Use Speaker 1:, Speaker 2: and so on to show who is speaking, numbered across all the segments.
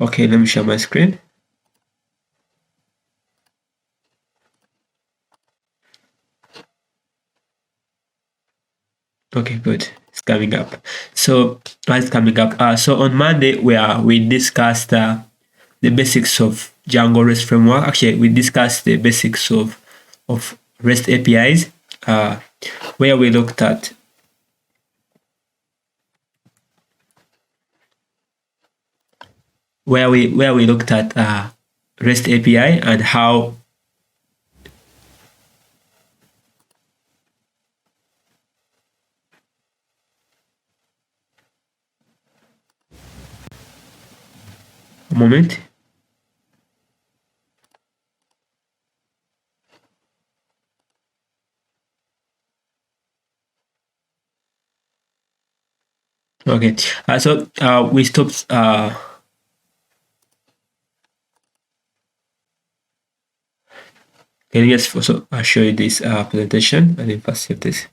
Speaker 1: Okay, let me share my screen. Okay, good. It's coming up. So it's coming up. So on Monday we discussed the basics of Django REST framework. Actually, we discussed the basics of REST APIs, where we looked at REST API and how a moment. Okay, so we stopped. Can you just also show you this presentation and then first save this?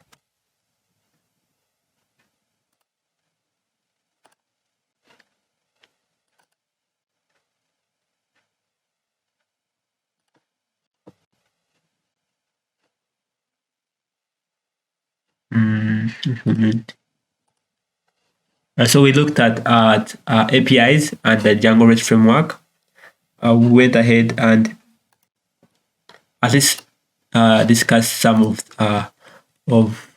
Speaker 1: So we looked at APIs and the Django REST framework. We went ahead and at least discuss some of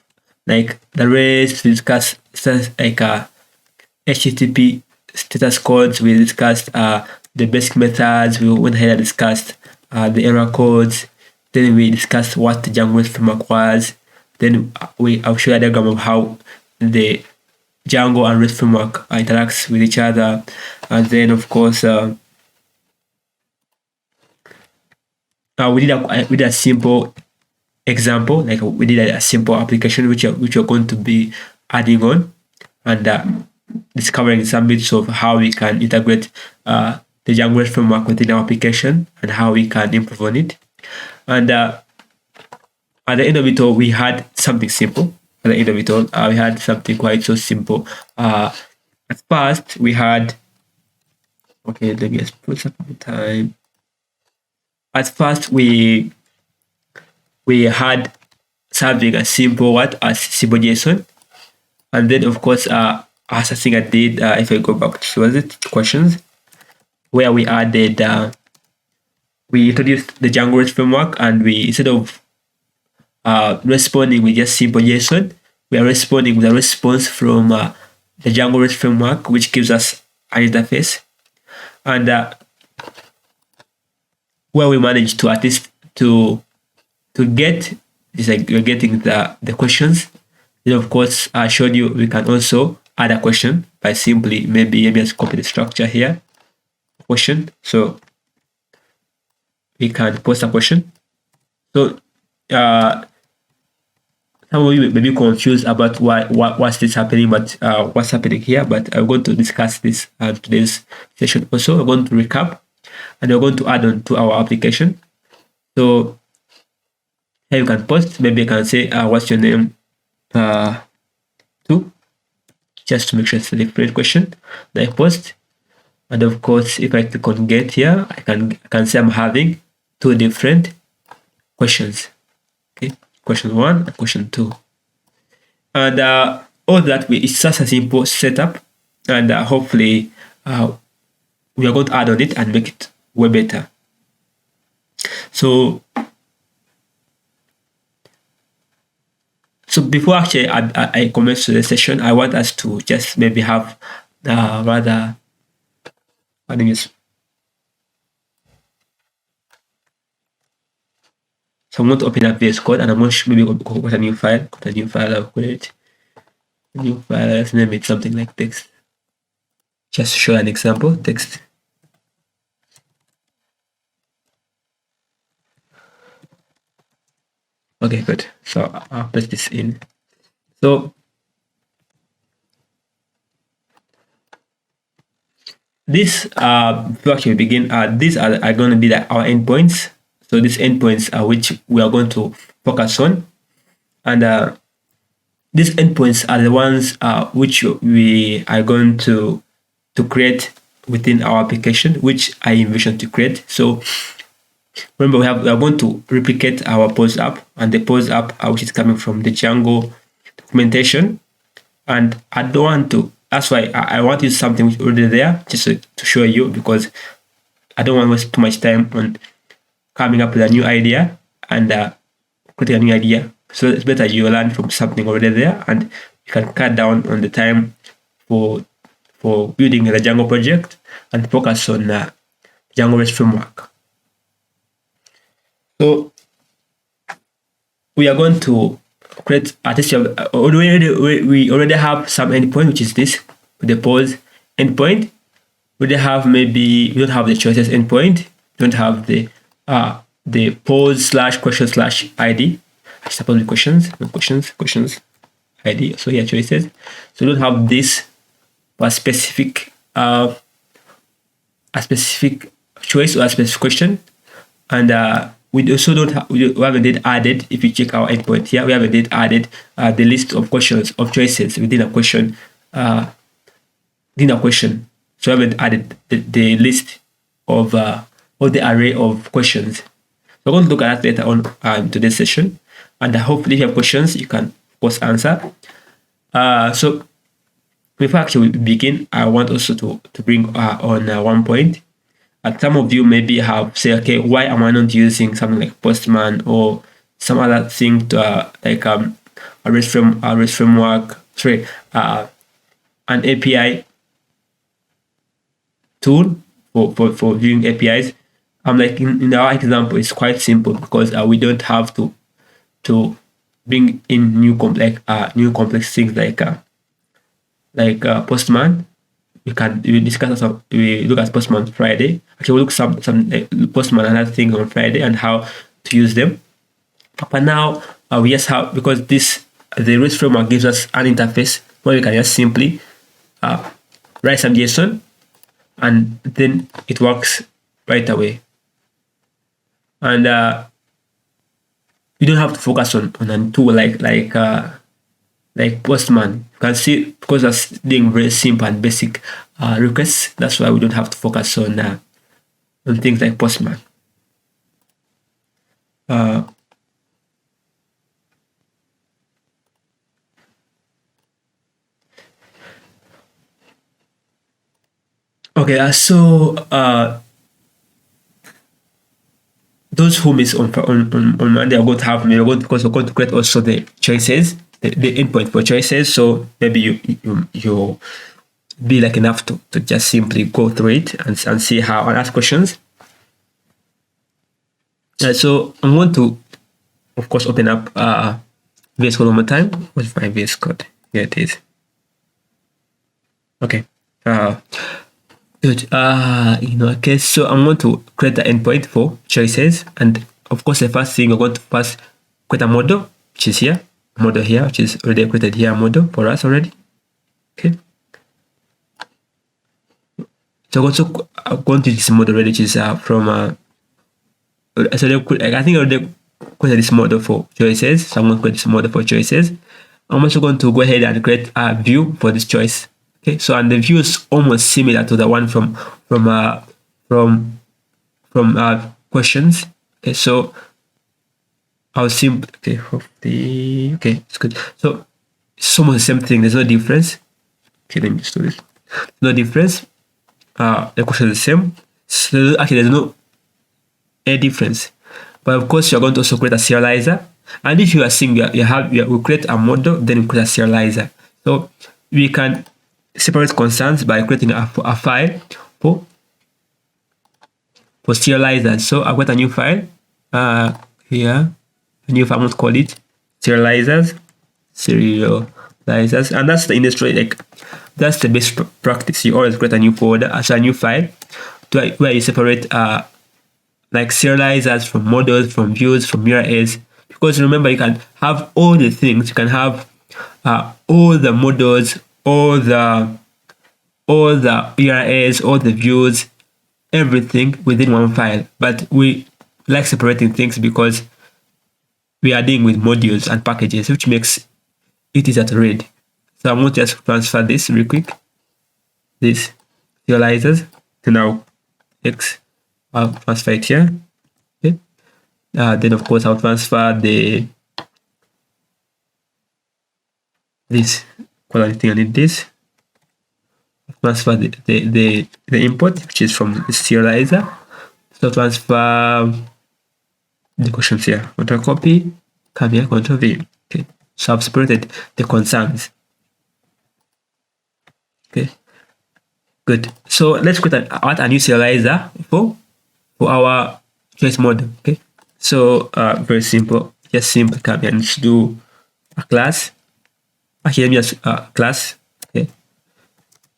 Speaker 1: like the REST. We discussed like HTTP status codes. We discussed the basic methods. We went ahead and discussed the error codes. Then we discussed what the Django REST framework was. Then I'll show you a diagram of how the Django and REST framework interacts with each other. And then of course we did a simple example, like we did a simple application which we're going to be adding on and discovering some bits of how we can integrate the Django REST framework within our application and how we can improve on it. And at the end of it all, we had something simple. At the end of it all, we had something quite so simple. At first, we had, okay, let me just put some time. At first, we had something as simple as simple JSON, and then of course, as a thing I did, if I go back to questions, where we added, we introduced the Django REST framework, and we, instead of responding with just simple JSON, we are responding with a response from the Django REST framework, which gives us an interface, and where we managed to at least to get is like we're getting the questions. Then of course I showed you we can also add a question by simply maybe just copy the structure here, question. So we can post a question. So some of you may be confused about what's this happening, but what's happening here. But I'm going to discuss this today's session. Also, I'm going to recap, and we're going to add on to our application. So here you can post. Maybe you can say, "What's your name?" Two, just to make sure it's a different question. Then I post, and of course, if I click on get here, I can say I'm having two different questions. Okay, question 1 and question 2, and all that it's just a simple setup, and hopefully we are going to add on it and make it way better. So before actually I commence to the session, I want us to just maybe have rather, I think it's, so I'm going to open up VS Code, and I'm going to maybe go a new file. I'll create a new file. Let's name it something like text. Just show an example, text. Okay, good. So I'll paste this in. So this before actually we begin, these are going to be our endpoints. So these endpoints are which we are going to focus on, and these endpoints are the ones which we are going to create within our application, which I envision to create. So remember, we are going to replicate our pose app, and the pose app which is coming from the Django documentation. And I don't want to, that's why I want to use something which is already there, just to show you, because I don't want to waste too much time on coming up with a new idea and creating a new idea. So it's better you learn from something already there, and you can cut down on the time for building the Django project and focus on Django REST framework. So we are going to create at least we already have some endpoint, which is this, the pose endpoint. We have we don't have the choices endpoint, don't have the pose /question /id. I suppose the questions id. So here choices. So we don't have this for a specific choice or a specific question, and we also don't have, we haven't added, if you check our endpoint here, we haven't added the list of questions, of choices within a question. So we haven't added the list of the array of questions. So we're going to look at that later on in today's session. And hopefully if you have questions, you can of course answer. So before actually we begin, I want also to bring on one point. And some of you maybe have said, okay, why am I not using something like Postman or some other thing to like a REST framework, an API tool for viewing APIs? I'm like, in our example, it's quite simple, because we don't have to bring in new complex things like Postman. We look at Postman Friday. Actually, we'll look some Postman and other things on Friday and how to use them. But now we just have, because the REST framework gives us an interface where we can just simply write some JSON, and then it works right away. And you don't have to focus on a tool like Postman. You can see, because that's doing very simple and basic requests. That's why we don't have to focus on things like Postman. Okay, so those who miss on Monday are going to have because we're going to create also the choices, the endpoint for choices. So maybe you be like enough to just simply go through it and see how, and ask questions. So I'm going to, of course, open up VS Code one more time. What's my VS Code? Here it is. Okay. Good. Okay, so I'm going to create the endpoint for choices, and of course the first thing we're going to first create a model, which is here, which is already created here, a model for us already. Okay. So I'm going to use this model already, which is from so I think I already created this model for choices. So I'm going to create this model for choices. I'm also going to go ahead and create a view for this choice. Okay, so and the view is almost similar to the one from questions. Okay, so I'll simply okay, it's good. So it's almost the same thing. There's no difference. Okay, let me just do this. No difference. The question is the same. So actually, there's no a difference. But of course, you're going to also create a serializer. And if you are seeing we create a model, then we create a serializer. So we can separate concerns by creating a file for serializers. So I've got a new file here, a new file. I'm going to call it serializers, and that's the industry, like that's the best practice. You always create a new folder, a new file where you separate like serializers from models, from views, from URLs. Because remember, you can have all the things. You can have all the models, all the URLs, all the views, everything within one file. But we like separating things because we are dealing with modules and packages, which makes it easier to read. So I'm going to just transfer this real quick. This serializers. to now X. I'll transfer it here. Okay. Then of course I'll transfer this quality thing. I need this. Transfer the input, which is from the serializer. So transfer the questions here. Control copy, come here, Control V. Okay. So I've separated the concerns. Okay. Good. So let's create a new serializer for our choice model. Okay. So very simple. Just simply come here and do a class. Actually, let me just class. Okay.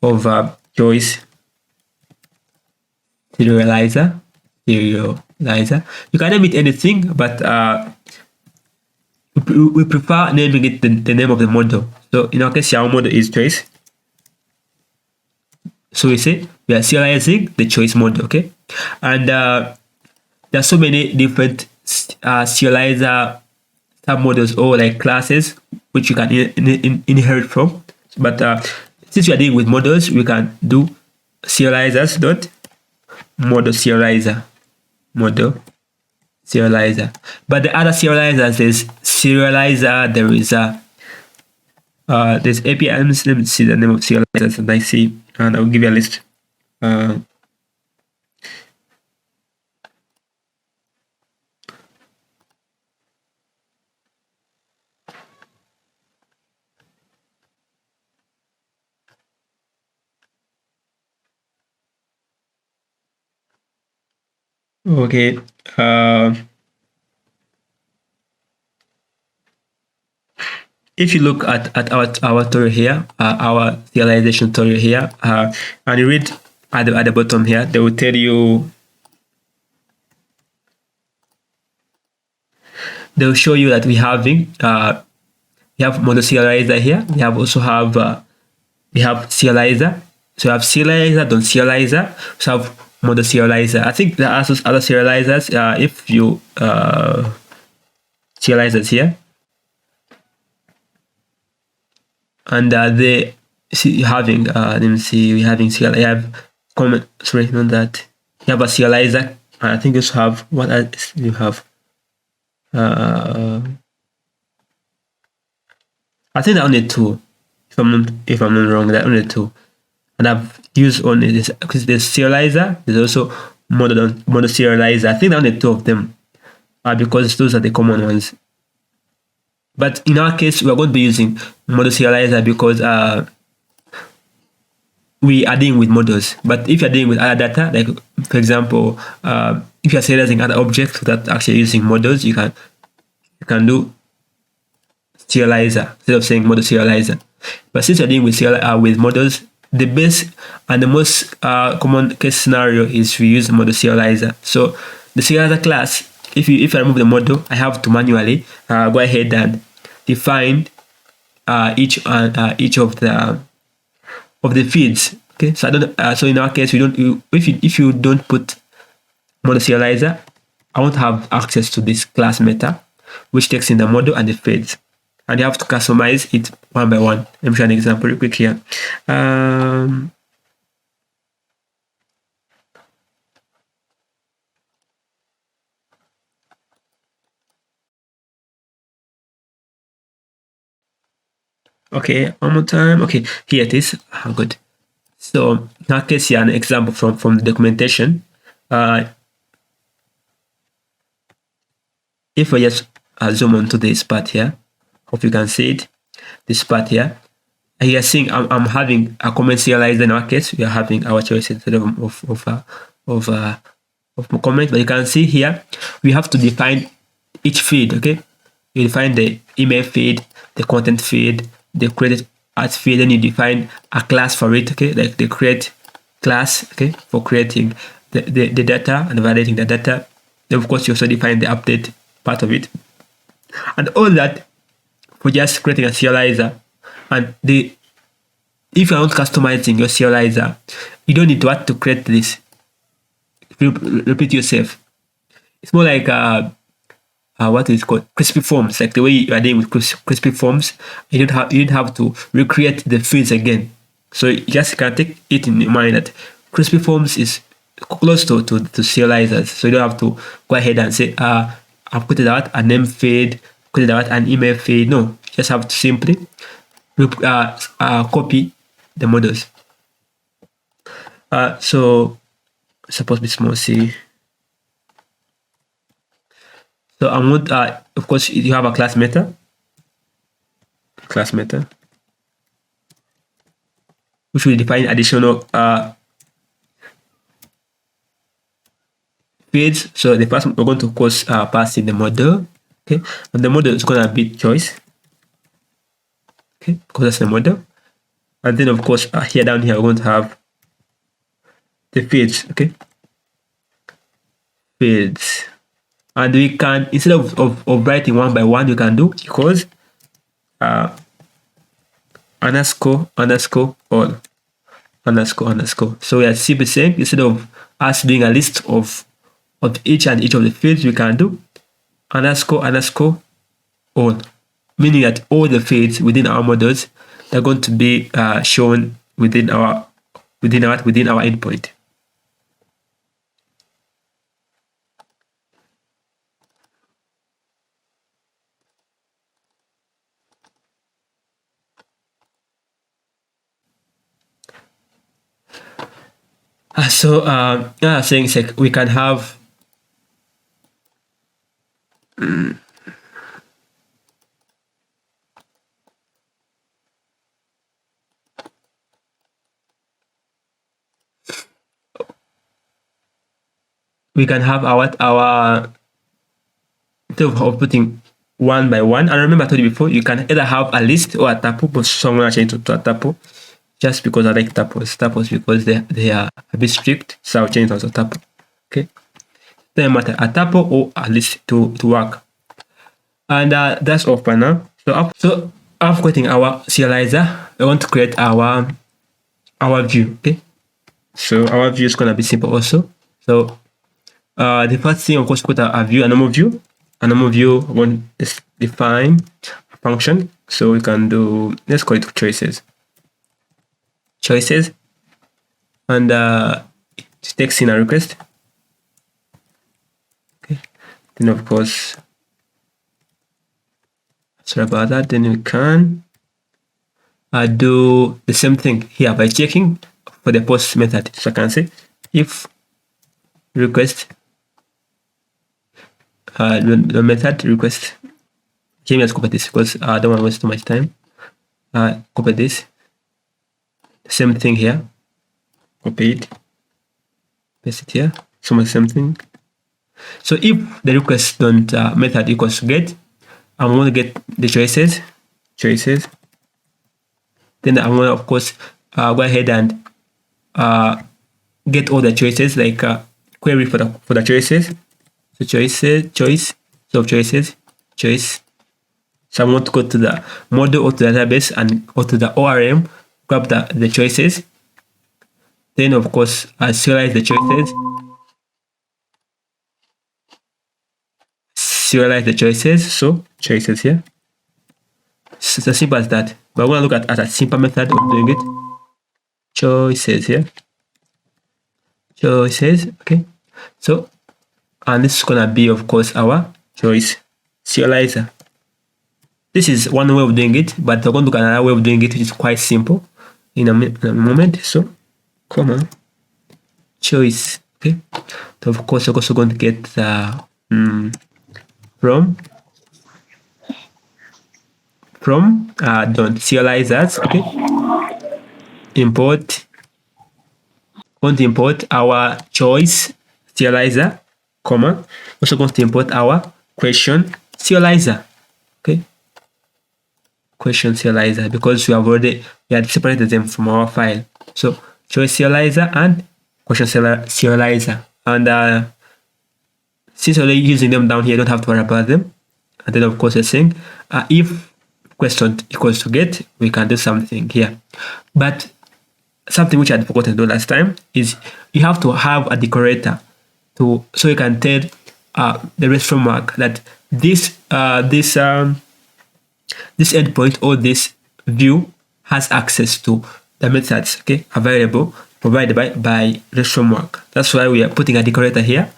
Speaker 1: Of choice serializer. You can name it anything, but we prefer naming it the name of the model. So in our case, our model is choice. So we say we are serializing the choice model. Okay, and there are so many different serializer submodels or like classes which you can inherit from. But since we are dealing with models, we can do serializers dot model serializer. But the other serializers, there's serializer, there is there's APIs. Let me see the name of serializers and I see, and I'll give you a list. Okay. If you look at our tutorial here, our serialization tutorial here, and you read at the bottom here, they will tell you, they will show you that we have model serializer here. We also have serializer. So we have serializer, don't serializer. So we have model serializer. I think there are also other serializers. If you serializers here, and they having let me see, we having serializer. I have comment. Sorry, not that. You have a serializer. I think you also have, what else you have? I think there are only two. If I'm not wrong, there are only two. And I've used only this because there's serializer, there's also model serializer. I think there are only two of them, because those are the common ones. But in our case, we are going to be using model serializer because we are dealing with models. But if you're dealing with other data, like for example, if you're serializing other objects without actually using models, you can do serializer instead of saying model serializer. But since you're dealing with models, the best and the most common case scenario is we use model serializer. So the serializer class, if I remove the model, I have to manually go ahead and define each of the feeds. Okay, so I don't. So in our case, if you don't put model serializer, I won't have access to this class meta, which takes in the model and the feeds, and you have to customize it one by one. Let me show an example real quick here. Okay, one more time. Okay, here it is. Good. So in our case here, an example from the documentation. If I just zoom onto this part here, hope you can see it. This part here, and you're seeing I'm having a comment serializer. In our case, we are having our choice instead of comment. But you can see here we have to define each feed. Okay, you define the email feed, the content feed, the created ads feed, then you define a class for it. Okay, like the create class. Okay, for creating the data and validating the data. Then of course you also define the update part of it, and all that for just creating a serializer. And if you're not customizing your serializer, you don't need to create this. Repeat yourself. It's more like what is called crispy forms, like the way you are dealing with crispy forms. You don't have to recreate the fields again. So you just can take it in mind that crispy forms is close to serializers, so you don't have to go ahead and say I've put it out a name field, put it out an email field. No, you just have to simply copy the models. So supposed to be small c. So I'm going to, of course, you have a class method, which will define additional fields. So the first we're going to, of course, pass in the model. Okay, and the model is going to be choice. Okay, because that's the model. And then, of course, here down here, we're going to have the fields. Okay, fields. And we can, instead of writing one by one, you can do equals underscore all underscore. So we are simply saying, instead of us doing a list of each of the fields, we can do underscore all, meaning that all the fields within our models are going to be shown within our endpoint. Saying like we can have our instead of putting one by one. And remember I told you before, you can either have a list or a tuple, but someone actually to a tuple. Just because I like tuples because they are a bit strict, so I'll change it as a tuple. Okay, doesn't matter, a tuple or a list to work. And that's all for now. So after creating our serializer, we want to create our view. Okay, so our view is gonna be simple also. So the first thing, of course, put a view, a normal view. A normal view, we want to define a function. So we can do, let's call it choices, and it takes in a request. Okay, then of course, sorry about that. Then we can do the same thing here by checking for the post method. So I can say if request the method request. Okay, let's copy this because I don't want to waste too much time. Copy this. Same thing here. Copy it. Paste it here. So much same thing. So if the request method equals to get, I'm going to get the choices. Then I'm going to, of course, go ahead and get all the choices, like query for the choices. So choice. So I'm going to go to the model or to the database and go to the ORM, grab the choices. Then, of course, serialize the choices. So choices here. It's as simple as that. But we're going to look at a simple method of doing it. Choices here. Okay. So, and this is going to be, of course, our choice serializer. This is one way of doing it, but we're going to look at another way of doing it, which is quite simple in a moment. So, comma, choice. Okay. So, of course, we're also going to get the from don't serializers. Okay. Going to import our choice serializer, comma. Also going to import our question serializer. Okay. Question serializer, because we had separated them from our file. So choice serializer and question serializer. And since we're using them down here, you don't have to worry about them. And then, of course, we're saying if question equals to get, we can do something here. But something which I had forgotten to do last time is you have to have a decorator so you can tell the REST framework that this endpoint or this view has access to the methods, okay, available provided by restframework. That's why we are putting a decorator here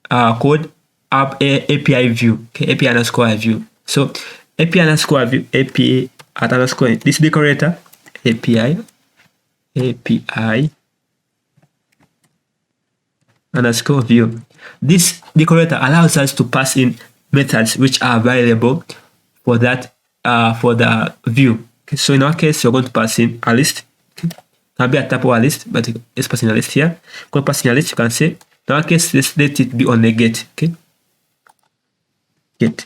Speaker 1: called API view. Okay, API underscore view. So API underscore view, API at underscore this decorator API underscore view. This decorator allows us to pass in methods which are available for that for the view. Okay, so in our case, we're going to pass in a list. Okay. Can be a type of a list, but let's pass in a list here. Go pass in a list, you can say in our case, let's let it be on the get. Okay, get.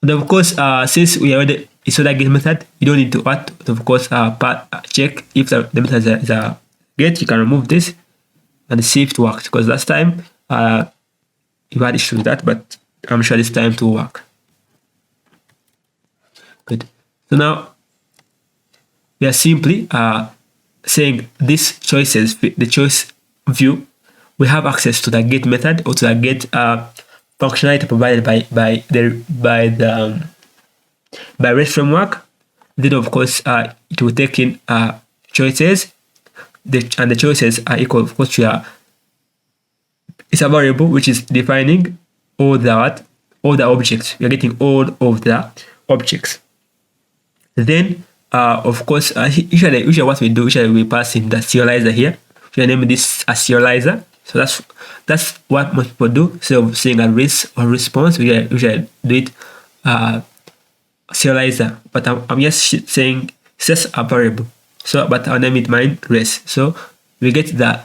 Speaker 1: And of course, since we already saw that get method, you don't need to add. Of course, check if the method is a get. You can remove this and see if it works, because last time you had issues with that, but I'm sure this time it will work. Good. So now we are simply saying these choices, the choice view, we have access to the get method or to the get functionality provided by restframework. Then of course it will take in choices, and the choices are equal, of course, it's a variable which is defining all the objects. You're getting all of the objects. Then of course usually what we do, we pass in the serializer here. We name this a serializer. So that's what most people do. So of saying a response, we usually do it serializer. But I'm just saying it's just a variable. So but I'll name it mine res. So we get the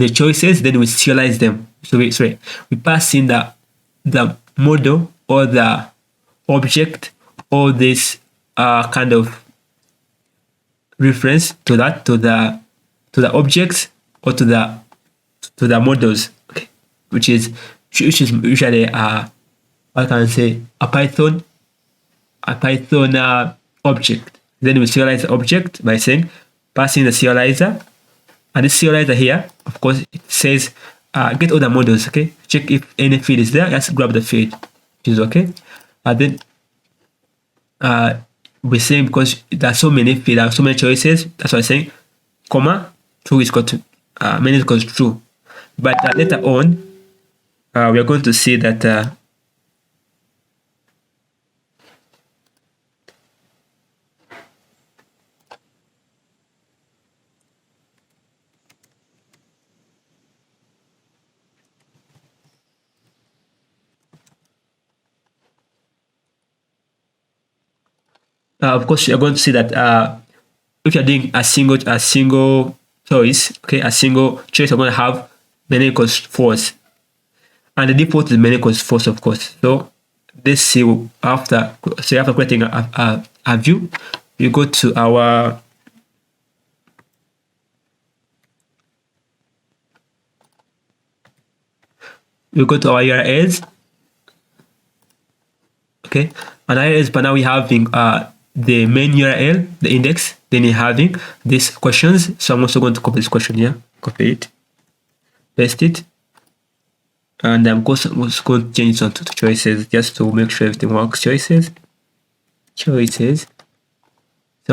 Speaker 1: choices, then we serialize them. So we pass in the model or the object or this kind of reference to the objects or to the models, okay, which is usually what can I say, a Python object. Then we serialize the object by saying passing the serializer, and this serializer here, of course, it says get all the models. Okay, check if any field is there. Just grab the field, which is okay. And then we're saying, because there are so many fields, there are so many choices, that's why I'm saying comma true is equal to many is equal to true. But later on we are going to see that of course you're going to see that if you're doing a single choice, okay, a single choice, you're going to have many equals false, and the default is many equals false, of course. So let's see, after creating a view, you go to our URLs, okay, and URLs, but now we having the main URL, the index, then you're having these questions. So I'm also going to copy this question here, copy it, paste it, and I'm also going to change it onto choices just to make sure everything works. Choices. So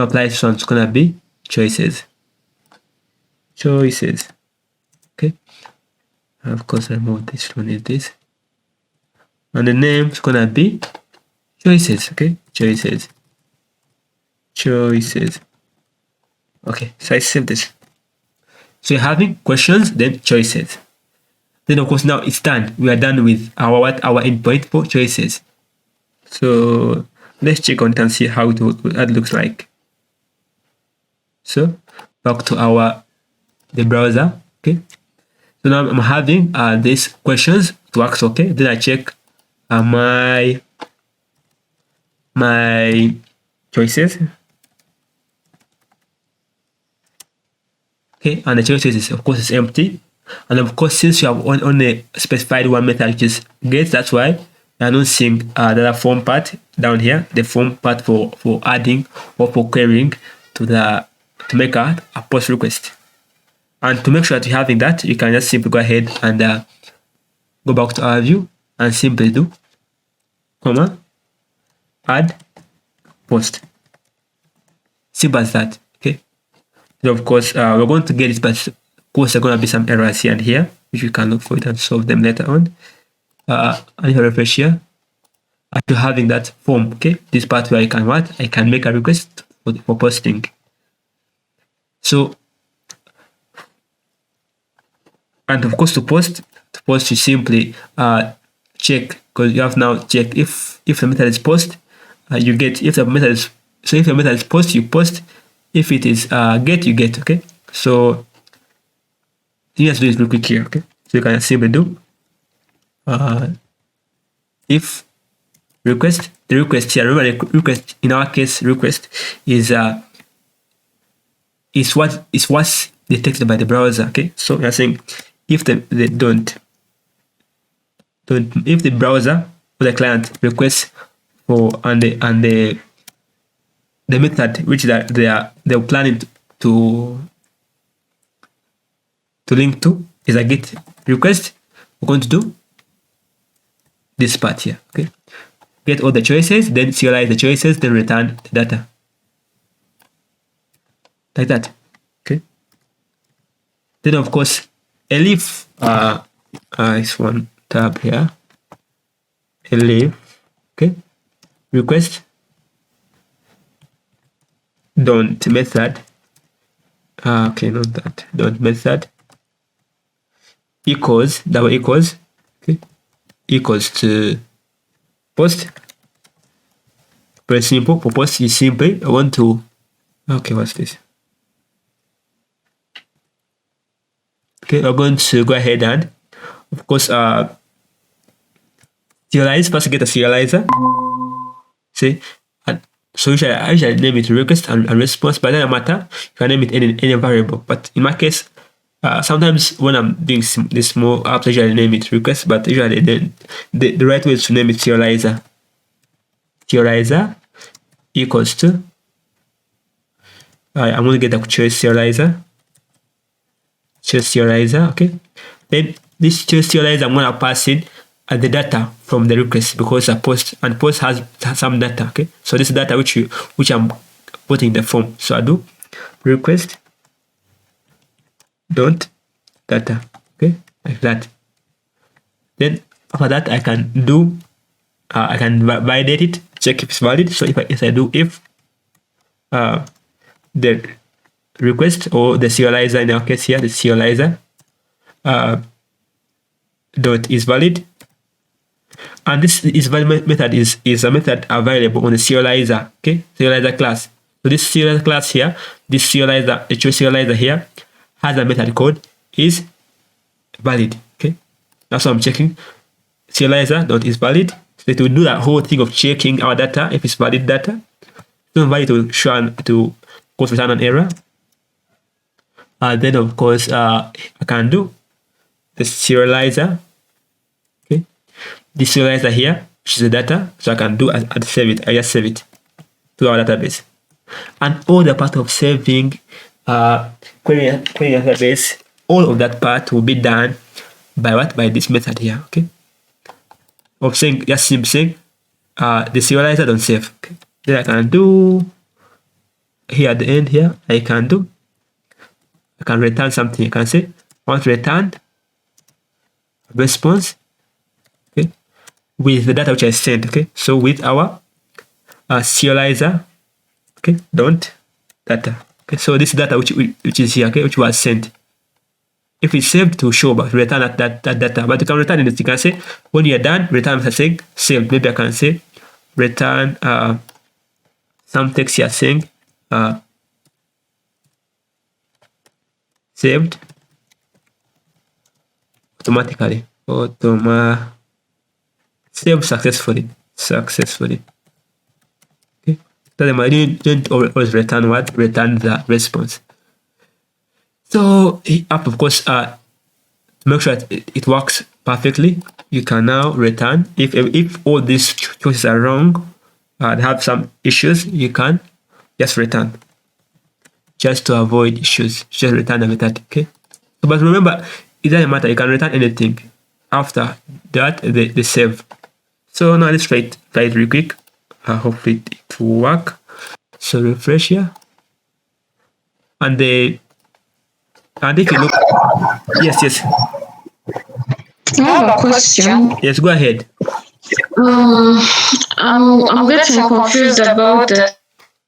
Speaker 1: apply this one, it's gonna be choices. Okay, and of course remove this, don't need this, and the name is gonna be choices. Okay, choices. Okay, so I save this. So you're having questions, then choices. Then of course now it's done. We are done with our endpoint for choices. So let's check on it and see how that looks like. So back to the browser. Okay. So now I'm having these questions to ask. Okay. Then I check my choices. Okay, and the choices is, of course, is empty. And of course, since you have only specified one method, which is get, that's why you are not seeing the form part down here, the form part for adding or for querying to make a post request. And to make sure that you're having that, you can just simply go ahead and go back to our view and simply do comma add post. Simple as that. So of course, we're going to get it, but of course there are going to be some errors here and here, which we can look for it and solve them later on. And if I refresh here, after having that form, okay, this part where I can make a request for posting. So, and of course to post you simply check, because you have now checked if the method is post, you get. If the method is post, you post. If it is get, you get. Okay, so you have to do this real quick here. Okay, so you can simply do if request. The request here, remember the request in our case, request is what's detected by the browser. Okay, so we are saying if they don't if the browser or the client requests for and the method which they're planning to link to is a get request, we're going to do this part here. Okay, get all the choices, then serialize the choices, then return the data like that. Okay, then of course elif is one tab here. Elif, okay, request don't method, okay, not that, don't method equals double equals, okay, equals to post. Very simple. For post is simply I want to, okay, what's this? Okay, we're going to go ahead and of course serialize. First get a serializer. See, and so I usually name it request and response, but it doesn't matter. You can name it any variable. But in my case, sometimes when I'm doing this small apps, I usually name it request, but usually the right way is to name it serializer. Serializer equals to, I'm going to get the choice serializer. Choice serializer, okay. Then this choice serializer, I'm going to pass in the data from the request, because a post has some data. Okay, so this data which I'm putting in the form. So I do request dot data, okay, like that. Then after that I can do I can validate it, check if it's valid. So if I do if the request or the serializer, in our case here the serializer dot is valid, and this is valid method is a method available on the serializer, okay, serializer class. So this serializer class here, this serializer, the choice serializer here has a method called is valid. Okay, that's what I'm checking. Serializer dot is valid. So it will do that whole thing of checking our data if it's valid data. If it's not valid, to show to cause return an error. Then of course I can do the serializer. Okay, the serializer here, which is the data, so I can do and save it. I just save it to our database, and all the part of saving, querying database, all of that part will be done by what? By this method here. Okay, of saying just simply saying the serializer don't save. Okay, then I can do here at the end here. I can return something. I can say I want to return response, okay, with the data which I sent. Okay, so with our serializer, okay, don't data. Okay, so this data which is here, okay, which was sent, if it's saved to show but return that data. But you can return it. You can say when you're done, return saying saved. Maybe I can say return some text here saying saved automatically. Saved successfully. Okay, so I didn't always return what? Return the response. So of course to make sure that it works perfectly, you can now return if all these choices are wrong, they have some issues, you can just return, just to avoid issues. Just return the method. Okay, so, but remember, it doesn't matter, you can return anything after that the save. So now let's try it real quick. Hopefully it will work. So refresh here. And if you look, yes,
Speaker 2: I have a question.
Speaker 1: yes, go ahead.
Speaker 2: I'm getting confused about the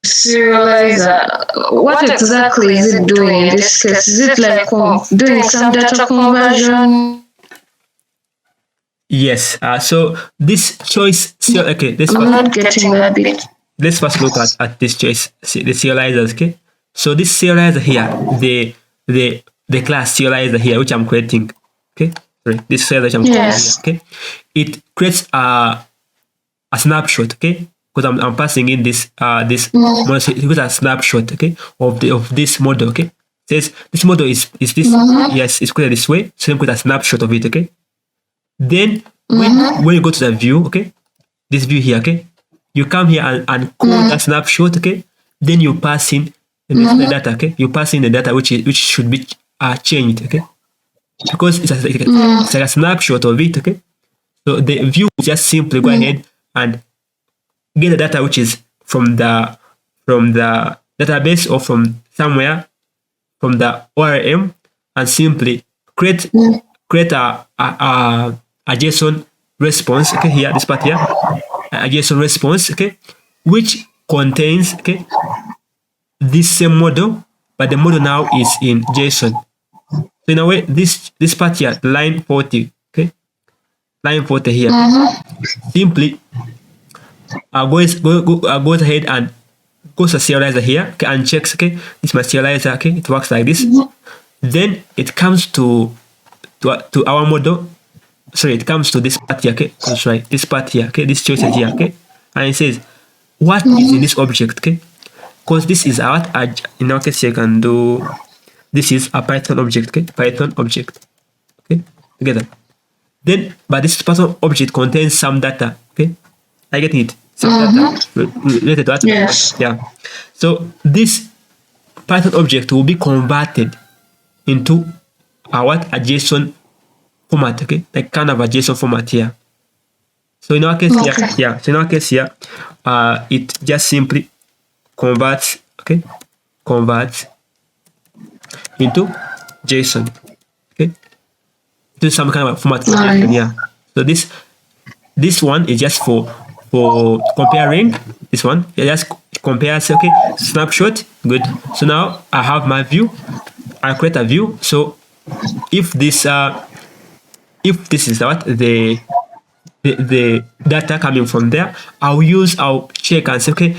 Speaker 2: serializer. What exactly is it doing in this case? Is it like doing some data conversion?
Speaker 1: Yes. So this choice, okay,
Speaker 2: I'm not getting that bit.
Speaker 1: let's first look at this choice, the serializers. Okay. So this serializer here, the class serializer here, which I'm creating. Okay. Sorry, this serializer which I'm creating here. Okay. It creates a snapshot. Okay. Because I'm passing in this model, so it creates a snapshot. Okay. Of this model. Okay. It says this model is this. Yes, it's created this way. So I'm create a snapshot of it. Okay. Then when you go to the view, okay, this view here, okay, you come here and call that snapshot, okay. Then you pass in the data, okay. You pass in the data which should be changed, okay, because it's like a snapshot of it, okay. So the view will just simply go ahead and get the data which is from the database or from somewhere from the ORM and simply create a JSON response, okay, here, this part here, a JSON response, okay, which contains, okay, this same model, but the model now is in JSON. So in a way, this part here, line 40, okay, line 40 here, simply goes ahead and goes to serializer here, okay, and checks, okay, this is my serializer, okay, it works like this. Then it comes to our model. Sorry, it comes to this part here, okay? That's right, this part here, okay? This choice is here, okay? And it says, what is in this object, okay? Because this is what, in our case, you can do, this is a Python object, okay? Python object, okay? Together. Then, but this Python object contains some data, okay? I get it. Some data related to that.
Speaker 2: Yes.
Speaker 1: Yeah. So this Python object will be converted into a JSON format, okay, like kind of a JSON format here. So in our case here, yeah. So in our case here, it just simply converts, okay, converts into JSON, okay, to some kind of format. Yeah. So this one is just for comparing. This one, it just compares, okay, snapshot, good. So now I have my view. I create a view. So if this is what the data coming from there, I'll check and say, okay,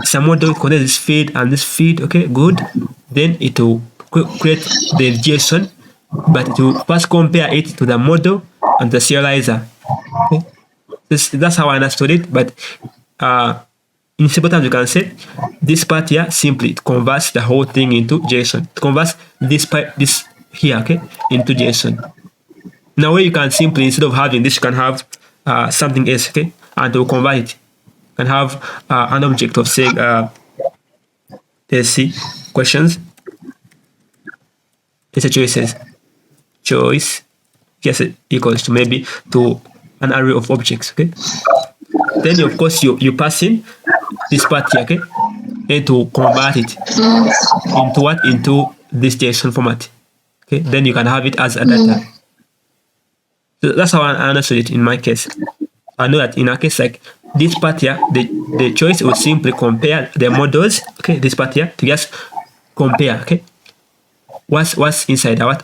Speaker 1: some model contains this feed and this feed, okay, good. Then it will create the JSON, but it will first compare it to the model and the serializer. Okay? That's how I understood it. But in simple terms, you can say this part here simply it converts the whole thing into JSON. It converts this here, okay, into JSON. Now, where you can simply, instead of having this, you can have something else, okay, and to convert it. You can have an object of, say, let's see, questions. It's a choice, yes, equals to maybe to an array of objects, okay. Then, of course, you pass in this part here, okay, and to convert it into what? Into this JSON format, okay. Then you can have it as a data. So that's how I understood it in my case. I know that in our case, like this part here, the choice will simply compare the models, okay, this part here, to just compare, okay, what's inside our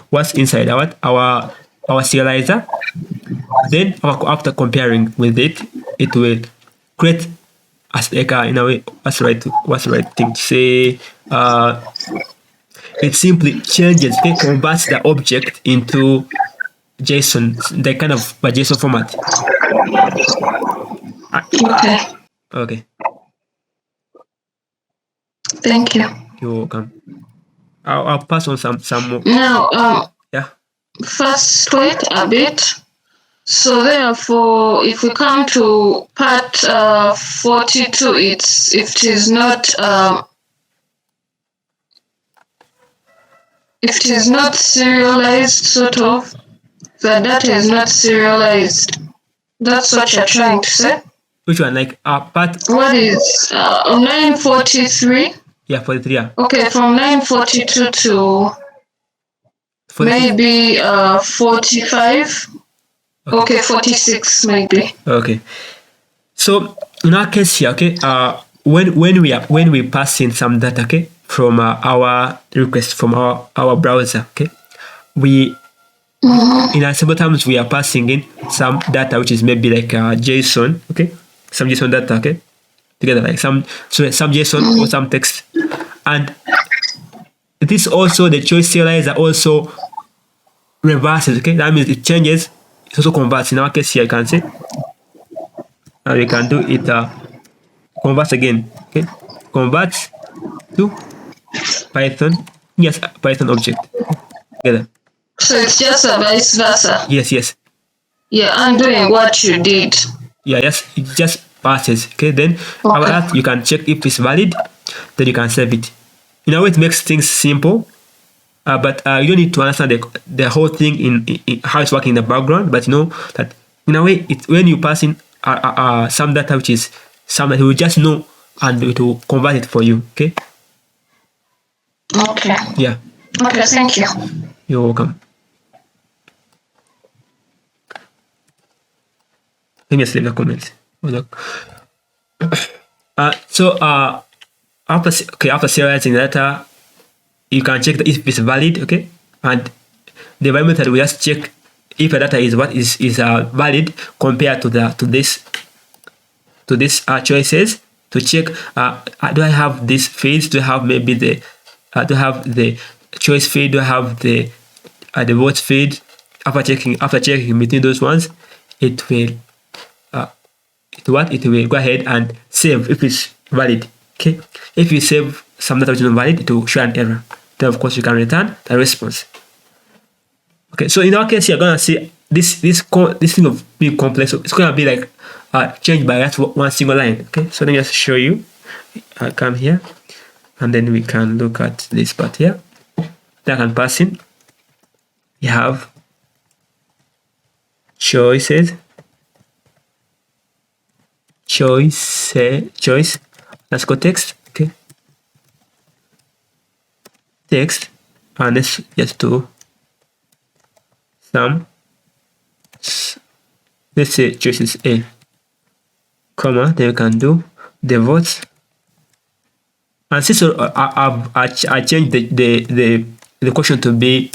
Speaker 1: what's inside our serializer. Then after comparing with it, it will create as like in a way, what's the right thing to say? It simply changes, it converts the object into JSON, the kind of a JSON format.
Speaker 2: Okay.
Speaker 1: Okay.
Speaker 2: Thank you.
Speaker 1: You're welcome. I'll pass on some more.
Speaker 2: Now,
Speaker 1: yeah.
Speaker 2: First wait a bit. So therefore, if we come to part 42, it is not serialized, sort of. The data is not serialized. That's what you're trying to say?
Speaker 1: Which one? Like part?
Speaker 2: What is 943?
Speaker 1: Yeah, 43. Yeah.
Speaker 2: Okay, from 9:42 to
Speaker 1: 46.
Speaker 2: maybe 45. Okay, 46 maybe.
Speaker 1: Okay. So in our case here, okay, when we pass in some data, okay, from our request from our browser, okay, we in several times we are passing in some data which is maybe like JSON, okay, some JSON data, okay, together like some JSON or some text, and this also the choice serializer also reverses, okay, that means it changes, it also converts. In our case here, you can see, and we can do it converts again, okay, converts to Python, yes, Python object, okay, together.
Speaker 2: So it's just a vice versa.
Speaker 1: Yes.
Speaker 2: Yeah, undoing what you did.
Speaker 1: Yeah, yes, it just passes. Okay, then after that you can check if it's valid, then you can save it. In a way, it makes things simple, but you don't need to understand the whole thing in how it's working in the background. But you know that in a way, when you pass in some data which is some that you will just know and it will convert it for you. Okay.
Speaker 2: Okay.
Speaker 1: Yeah.
Speaker 2: Okay, thank you.
Speaker 1: You're welcome. Let me just leave the comments. So after serializing data, you can check if it's valid, okay, and the valid method will just check if the data is valid compared to this choices to check do I have these fields, do I have maybe the do I have the choice field, do I have the vote field. After checking between those ones, it will go ahead and save if it's valid. Okay, if you save some data which is not valid, it will show an error. Then of course you can return the response. Okay, so in our case you're gonna see this thing of being complex, so it's gonna be like changed by just one single line. Okay, so let me just show you. I'll come here and then we can look at this part here. Then I can pass in. You have choice, let's go text, okay, text, and let's just do some, let's say choices A, comma, then we can do the votes, and since I changed the question to be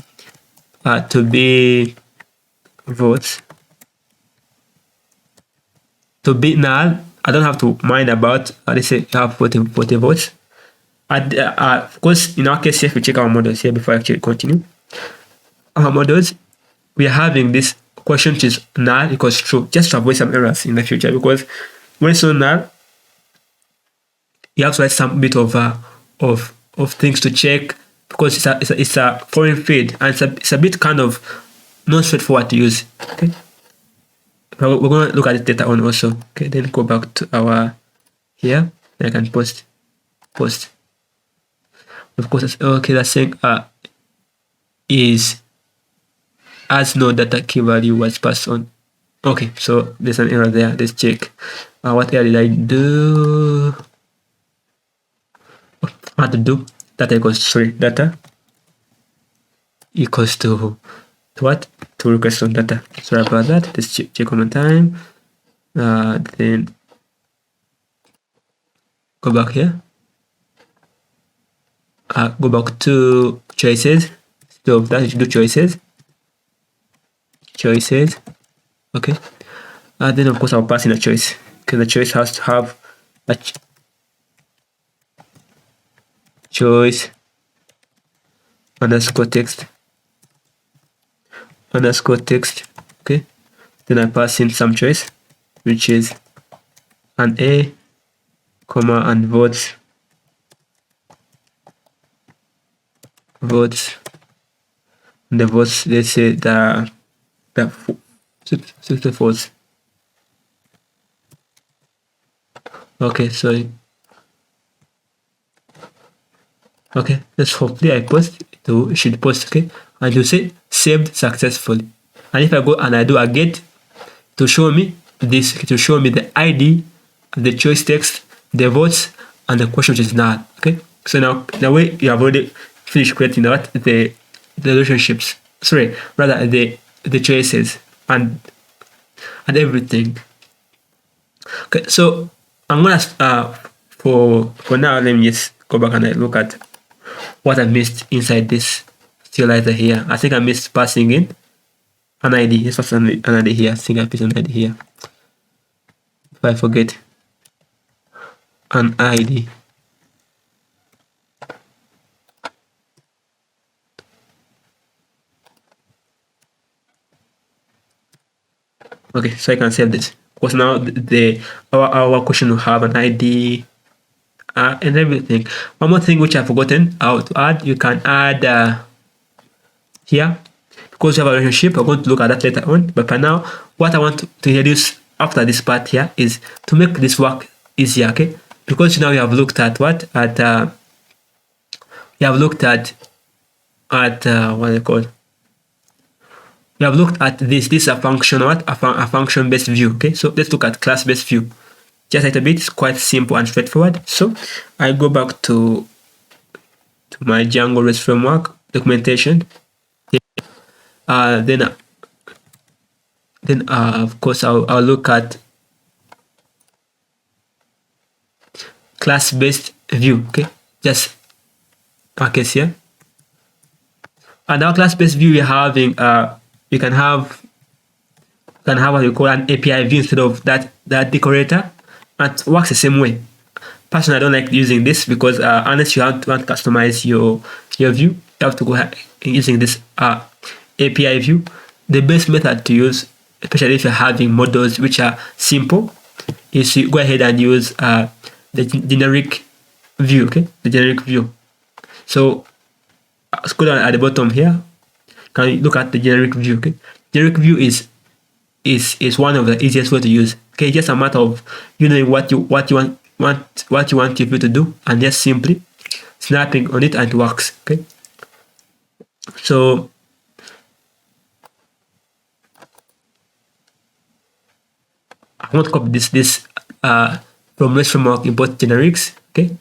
Speaker 1: votes, to be null, I don't have to mind about let's say you have 40 votes. And of course, in our case, if we check our models here before I actually continue, our models, we are having this question which is null equals true, just to avoid some errors in the future, because when it's so null, you have to write some bit of things to check, because it's a foreign field and it's a bit kind of not straightforward to use. Okay. We're going to look at the data on also. Okay, then go back to our here. Then I can post. Of course, it's okay. That's saying is as no data key value was passed on. Okay, so there's an error there. Let's check. What error did I do? I had to do data equals to what? To request on data. Sorry about that. Let's check one more time. Then go back here. Go back to choices. So that you should do choices. Okay. Then of course I'll pass in a choice. Okay, the choice has to have a choice underscore text. Okay, then I pass in some choice which is an A, comma, and votes, and the votes, let's say the votes. Okay, sorry. Okay, let's hopefully I post it should post. Okay, and you say saved successfully, and if I go and I do a get, to show me this, to show me the ID, the choice text, the votes, and the question which is null. Okay, So now the way you have already finished creating what the relationships, sorry, rather the choices and everything. Okay, so I'm gonna for now, let me just go back and look at what I missed inside this serializer here. I think I missed passing in an ID. Let's pass an ID here. I think I put an ID here. If I forget an ID. Okay, so I can save this. Because now our question will have an ID and everything. One more thing which I've forgotten how to add, you can add here, because you have a relationship. We're going to look at that later on. But for now, what I want to introduce after this part here is to make this work easier, okay? Because now we have looked at what? We have looked at what they call. We have looked at this. This is a function, what? A function-based view, okay? So let's look at class-based view. Just a little bit, it's quite simple and straightforward. So I go back to my Django REST framework documentation. Then of course I'll look at class-based view, okay? Just packets here. And our class-based view, we're having you can have what we call an API view instead of that decorator. And it works the same way. Personally, I don't like using this because unless you want to customize your view, you have to go using this API view. The best method to use, especially if you're having models which are simple, is you go ahead and use the generic view, okay? The generic view. So scroll down at the bottom here. Can you look at the generic view, okay? Generic view is one of the easiest way to use. Okay, just a matter of you knowing what you want your view to do, and just simply snapping on it and it works. Okay, so I want to copy this from REST framework, import generics. Okay,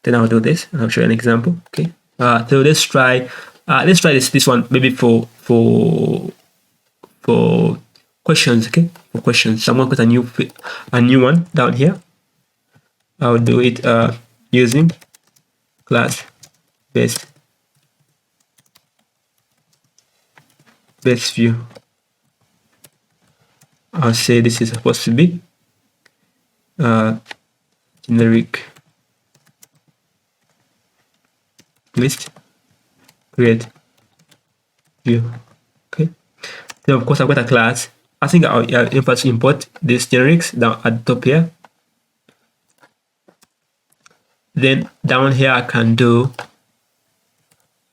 Speaker 1: then I'll do this and I'll show you an example. Okay, so let's try this one maybe for questions. Okay, for questions. So I'm going to put a new one down here. I'll do it using class based view. I'll say this is supposed to be generic list create view. Okay, then of course I've got a class. I think I'll first import this generics down at the top here. Then down here I can do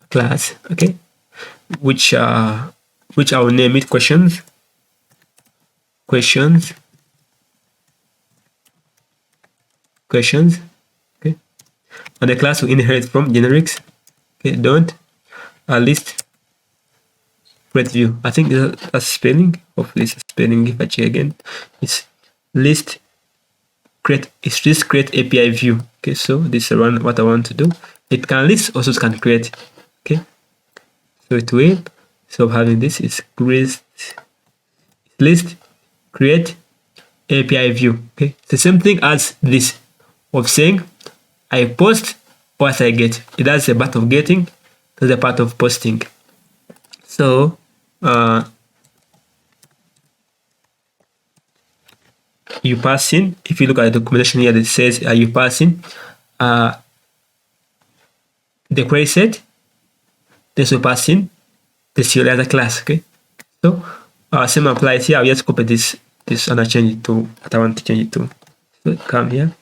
Speaker 1: class, okay, which I will name it questions. Okay, and the class will inherit from generics. Okay, don't list create view. I think that's spelling. Hopefully it's spelling. If I check again, it's list create. It's just create API view. Okay, so this is what I want to do. It can list, also it can create. Okay, so it will. So having this is list create API view. Okay, it's the same thing as this of saying I post what I get. It does a part of getting, does a part of posting. So you pass in. If you look at the documentation here, it says you pass in the query set. This will pass in the serializer class. Okay, so same applies here. I'll just copy this and I change it to what I want to change it to. So come here.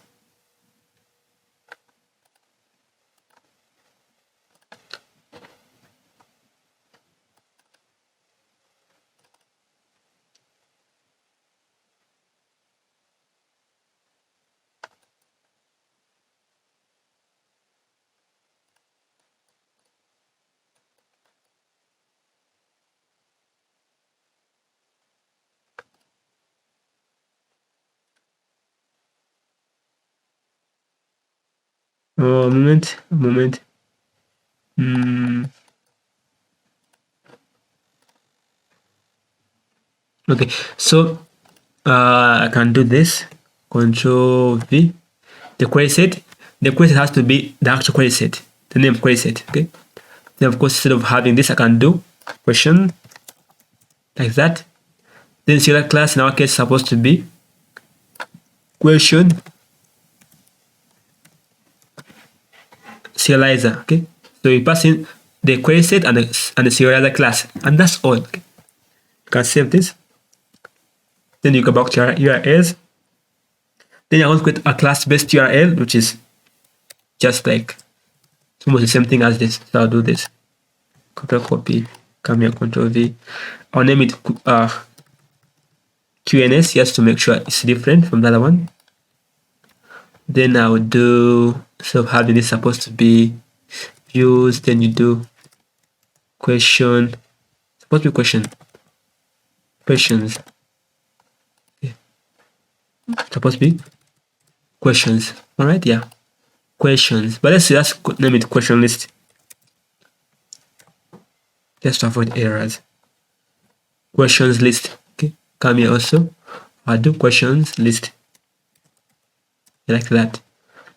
Speaker 1: Oh, a moment. Okay, so I can do this. Control V. The query set. The query set has to be the actual query set, the name query set. Okay. Then of course, instead of having this, I can do question like that. Then serial class in our case is supposed to be question serializer. Okay. So you pass in the query set and the serializer class, and that's all. Okay. You can save this. Then you go back to your URLs. Then you're going to create a class-based URL, which is just like almost the same thing as this. So I'll do this. Control copy, come here, Control V. I'll name it QNS just to make sure it's different from the other one. Then I would do, so having this supposed to be views, then you do question, supposed to be questions. Okay. Supposed to be questions. All right, yeah, questions. But let's name it question list. Just to avoid errors. Questions list. Okay, come here also. I'll do questions list like that.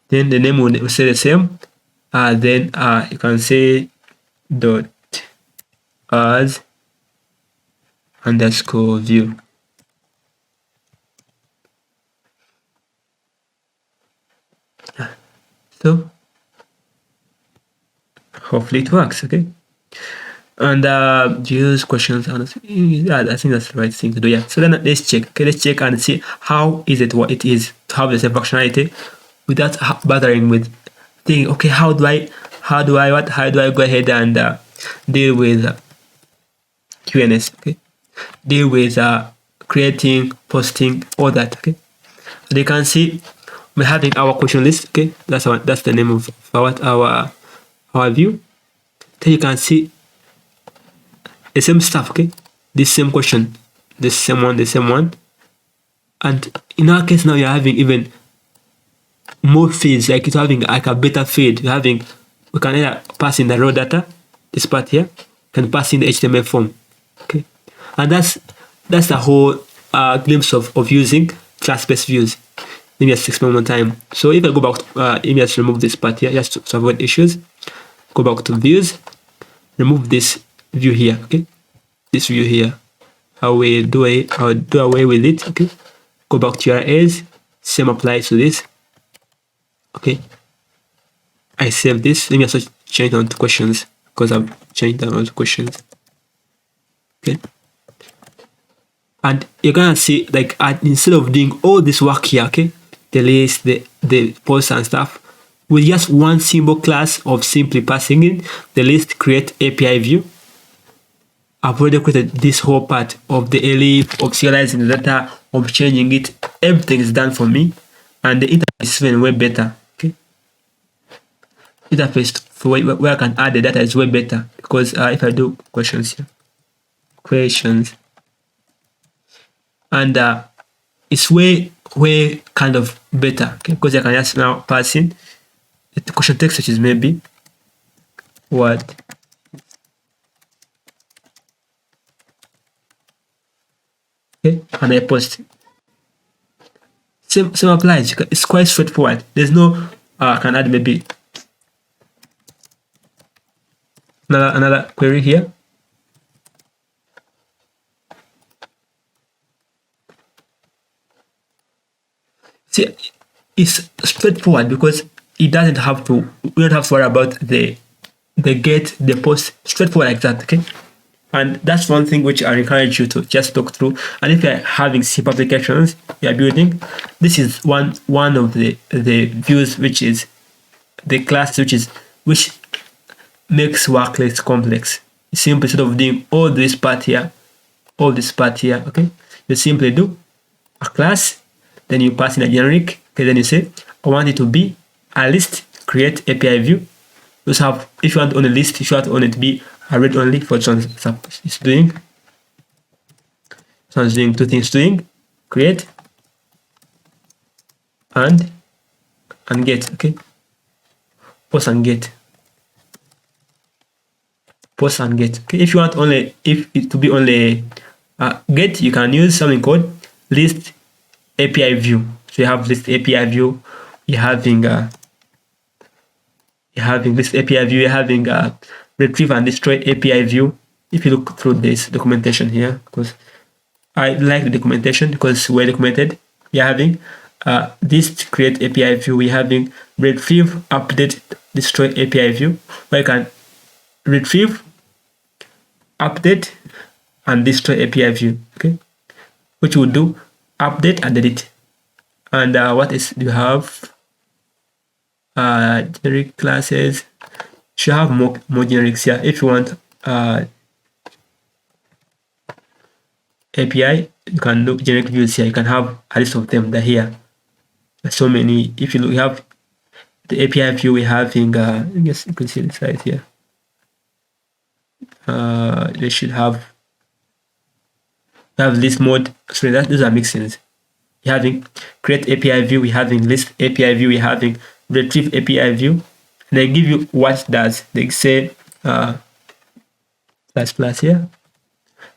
Speaker 1: Then the name will stay the same. Then you can say dot as underscore view. So hopefully it works. Okay. And use questions. Yeah, I think that's the right thing to do. Yeah. So then let's check. Okay, let's check and see how is it what it is to have the same functionality without bothering with thinking, okay, how do I go ahead and deal with QNS? Okay, deal with creating, posting, all that. Okay, and you can see we're having our question list. Okay, that's the name of our view. Then you can see the same stuff. Okay, this same question, the same one, and in our case now you're having even more feeds, like it's having like a better feed. You're having, we can either pass in the raw data, this part here, can pass in the HTML form. Okay, and that's the whole glimpse of using class-based views. Let me just explain one time. So if I go back, let me just remove this part here, just to avoid issues. Go back to views, remove this view here. Okay, this view here. I'll do away with it. Okay, go back to URLs. Same applies to this. Okay, I save this. Let me also change down to questions because I've changed down to questions. Okay, and you're gonna see like instead of doing all this work here, okay, the list, the posts and stuff, with just one simple class of simply passing in the list create API view, I've already created this whole part of the elif, of serializing the data, of changing it. Everything is done for me, and the interface is even way better. Okay, interface for where I can add the data is way better because if I do questions here, questions, and it's way kind of better. Okay, because I can just now pass in the question text, which is maybe what. Okay, and I post. Same applies. It's quite straightforward. There's no I can add maybe another query here. See, it's straightforward because it doesn't have to. We don't have to worry about the get, the post. Straightforward like that. Okay. And that's one thing which I encourage you to just talk through. And if you're having simple applications you're building, this is one of the views, which is the class which makes work less complex. Simply instead of doing all this part here, okay, you simply do a class, then you pass in a generic, okay, then you say I want it to be a list, create API view. You just have, if you want on a list, if you want on it to be a read only, for this one it's doing. This one's doing two things, create and get. Okay, post and get. Post and get. Okay, if you want only if it to be only get, you can use something called list API view. So you have list API view, you're having this API view, you're having retrieve and destroy API view. If you look through this documentation here, because I like the documentation because it's well documented. We're having this create API view, we're having retrieve, update, destroy API view, where you can retrieve, update, and destroy API view. Okay, which will do update and delete. And what is do you have? Generic classes. You have more generics here. If you want API, you can look generic views here. You can have a list of them. They're here. There's so many. If you look, you have the API view. We're having. I guess you can see this right here. They should have. We have list mode. Sorry, those are mixins. We're having create API view. We're having list API view. We're having retrieve API view. And they give you what it does. They say plus here.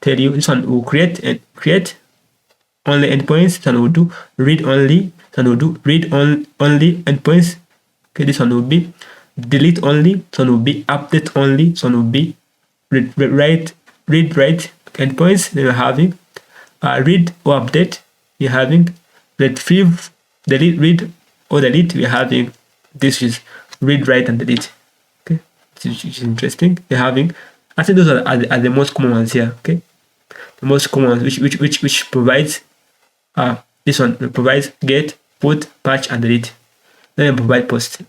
Speaker 1: Tell you this one will create only endpoints. This one will do read only. This one will do read only endpoints. Okay, this one will be delete only. This one will be update only. This one will be read write endpoints. Then you're having read or update. You're having retrieve, delete, read or delete. We're having this is read, write, and delete. Okay, which is interesting. You're having. I think those are the most common ones here. Okay, the most common ones which provides this one provides get, put, patch, and delete. Then provide post.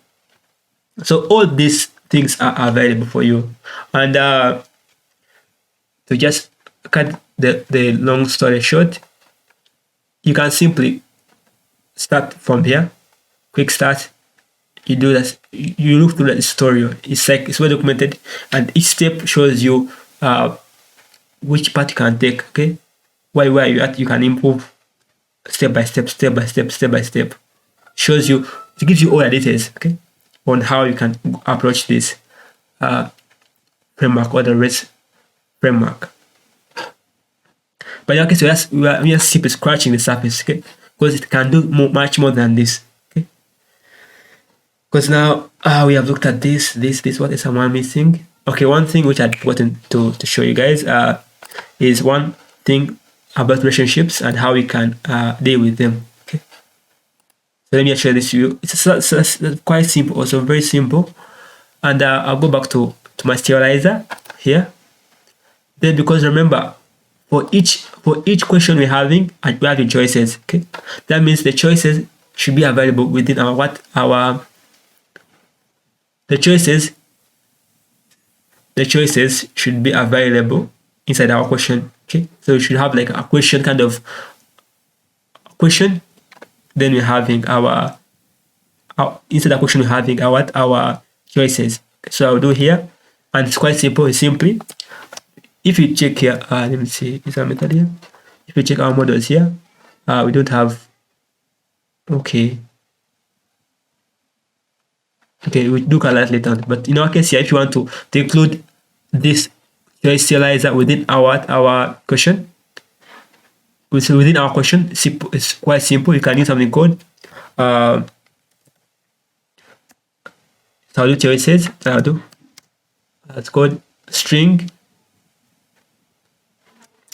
Speaker 1: So all these things are available for you. And to just cut the long story short, you can simply start from here. Quick start. You do this. You look through the tutorial. It's well documented, and each step shows you which part you can take. Okay, where you at, you can improve step by step. Shows you, it gives you all the details. Okay, on how you can approach this framework or the REST framework. But okay, so we are just simply scratching the surface. Okay, because it can do much more than this. Because now we have looked at this. What is someone missing? Okay, one thing which I'd forgotten to show you guys is one thing about relationships and how we can deal with them. Okay, so let me share this to you. It's quite simple, also very simple. And I'll go back to my serializer here. Then, because remember, for each question we're having, we have the choices. Okay, that means the choices should be available within the choices should be available inside our question. Okay, so we should have like a question, kind of question. Then we're having our inside the question we're having our choices. So I'll do here, and it's quite simple. It's simply, if you check here, let me see, is our method here? If you check our models here, we don't have. Okay, we do calculate later on. But in our case here, if you want to include this choice serializer within our question, within our question, it's quite simple. You can use something called choices. It's called string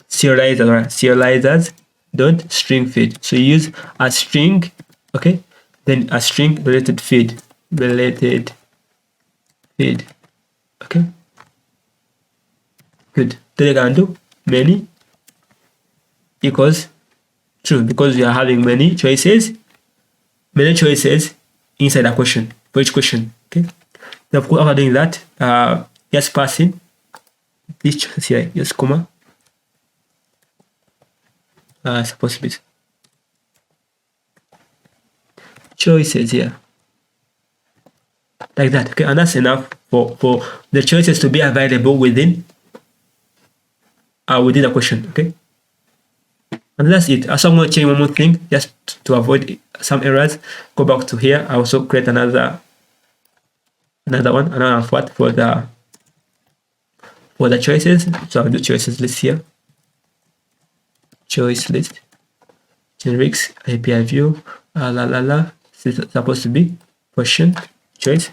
Speaker 1: serializers dot string feed. So you use a string, okay, then a string related feed. Okay, good. Then you can do many equals true, because we are having many choices inside a question for each question. Okay, now of course after doing that, just passing this choice here, just comma, supposed to be choices here, like that. Okay, and that's enough for the choices to be available within the question. Okay, and that's it. So I'm going to change one more thing just to avoid some errors. Go back to here. I also create another another one of what for the choices. So I'll do choices list here. Choice list, generics, API view, This is supposed to be question, choice.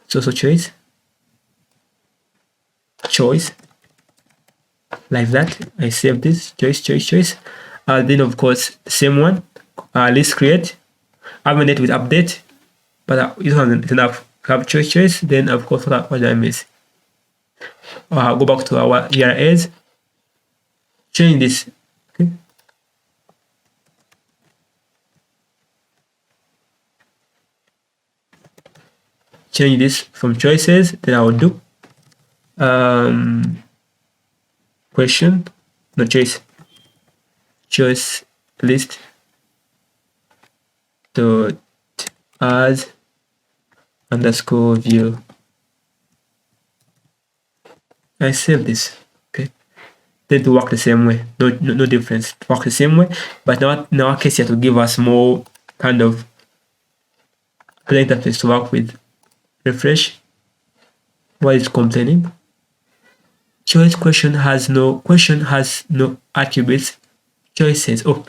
Speaker 1: It's also choice, like that. I save this, choice. Then of course, same one, list create, update with update, but you don't have choice. Then of course, what do I miss? Go back to our URLs, change this. Okay. Change this from choices. Then I will do question, no choice list dot as underscore view. I save this. Okay, then to work the same way, no difference, work the same way, but now in our case, you have to give us more kind of plain interface to work with. Refresh. Why is complaining? Choice question has no attributes. Choices. Oh,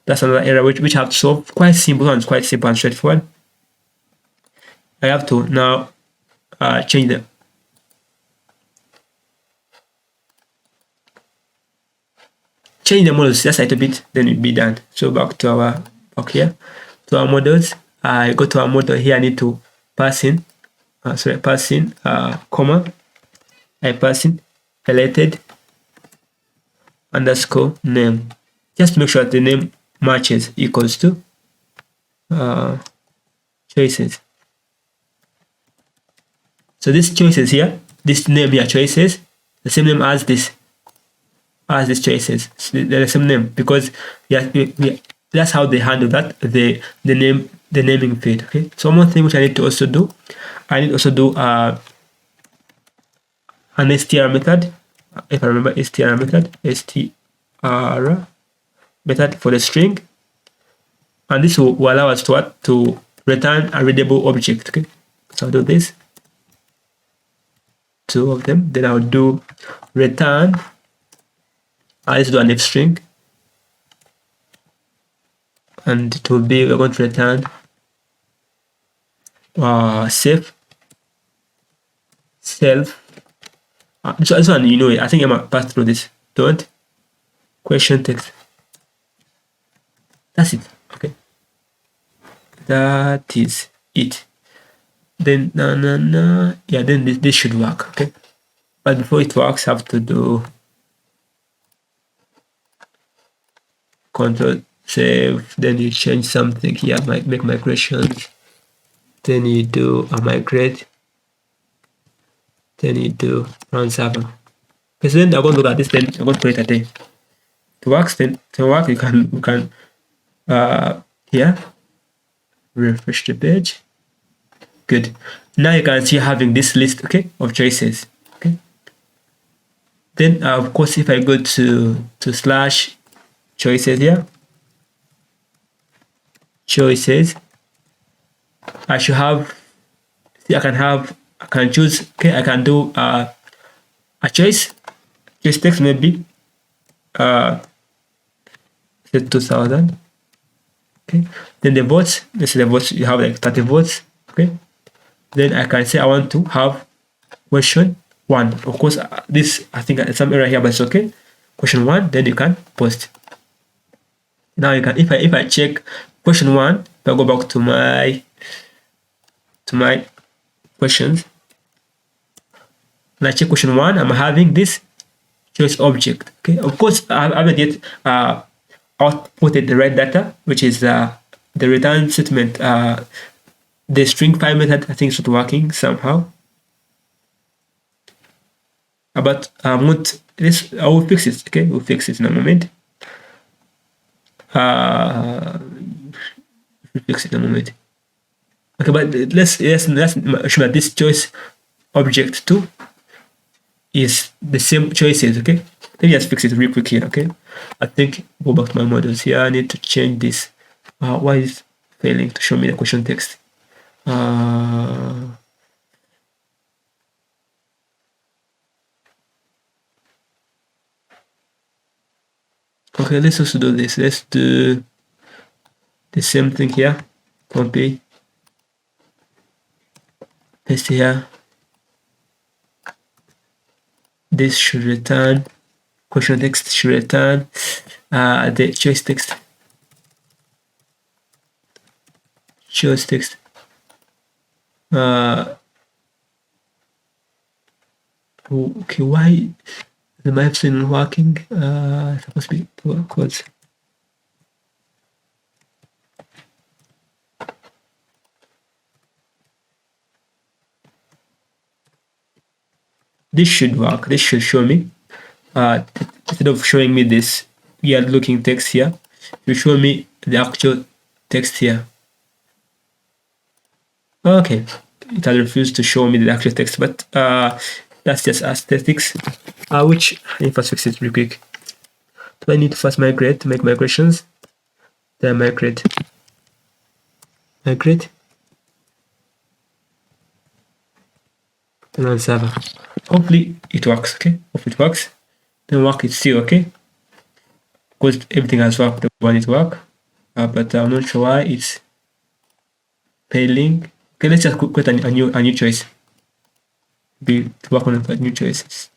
Speaker 1: that's another error which I have to solve. Quite simple and straightforward. I have to now change them. Change the models just a little bit, then it'll be done. So back here to our models. I go to our model here. I need to pass in comma. I pass in related underscore name, just to make sure that the name matches, equals to choices. So this choices here, this name here, choices, the same name as this choices. They're the same name because that's how they handle that, the naming field. Okay. So one more thing which I need to also do, an str method. If I remember, str method for the string, and this will allow us to return a readable object. Okay, so I'll do this, two of them. Then I'll do return. Let's do an if string, and it will be, we're going to return self. This one, you know it. I think I'm gonna pass through this. Don't question text. That's it. Okay, that is it. Then yeah, then this should work. Okay, but before it works, I have to do control save. Then you change something here, make migrations. Then you do a migrate. Then you do run server. Okay, so then I'm going to look at this. Then I'm going to create a day. To work, you can here refresh the page. Good. Now you can see having this list, okay, of choices. Okay. Then of course, if I go to slash choices here, choices, I should have. I can choose. Okay, I can do a choice text, maybe say 2000. Okay, then the votes, let's say the votes, you have like 30 votes. Okay, then I can say I want to have question 1. Of course, this, I think some error here, but it's okay. Question 1, then you can post. Now you can, if I check question 1, if I go back to my questions, and I check question 1, I'm having this choice object. Okay, of course I haven't yet outputted the right data, which is the return statement. The string file method, I think, is not working somehow. But I will fix it. Okay, we'll fix it in a moment. We'll fix it in a moment. Okay, but let's make sure that this choice object 2 is the same choices. Okay, let me just fix it real quick here. Okay, I think go back to my models here. I need to change this. Why is it failing to show me the question text? Okay, let's also do this. Let's do the same thing here. Copy, paste here. This should return, question text should return the choice text. Okay, why the maps isn't working? Supposed to be codes. This should work. This should show me. Instead of showing me this weird looking text here, you show me the actual text here. Okay, it has refused to show me the actual text, but that's just aesthetics. Which I need first fix it real quick. Do I need to first migrate to make migrations? Then migrate. Then on server. Hopefully it works. Okay, hope it works. Then work it's still okay. Because everything has worked the way it work. But I'm not sure why it's failing. Okay, let's just create a new choice. To work on a new choices.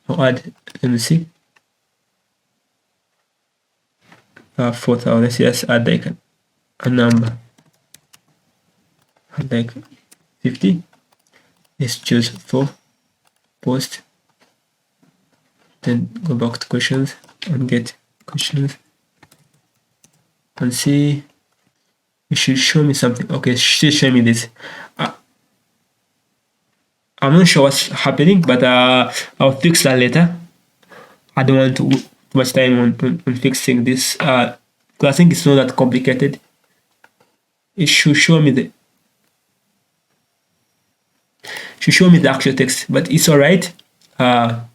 Speaker 1: I'll add, let me see. 4,000. Let's just add like a number. Add like 50. Let's choose 4. Post. Then go back to questions and get questions. And see. It should show me something. Okay, it should show me this. I'm not sure what's happening, but I'll fix that later. I don't want too much time on fixing this. Because I think it's not that complicated. It should show me the actual text, but it's alright. We're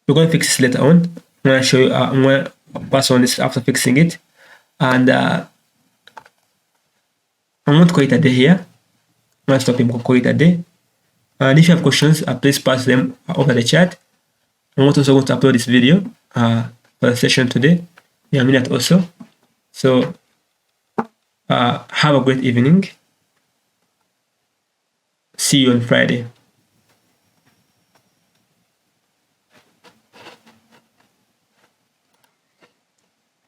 Speaker 1: gonna fix this later on. I'm gonna show you. I'm gonna pass on this after fixing it, and I'm going to call it a day here. I'm going to stop him, call it a day. And if you have questions, please pass them over the chat. I'm also going to upload this video for the session today in a minute also. So have a great evening. See you on Friday.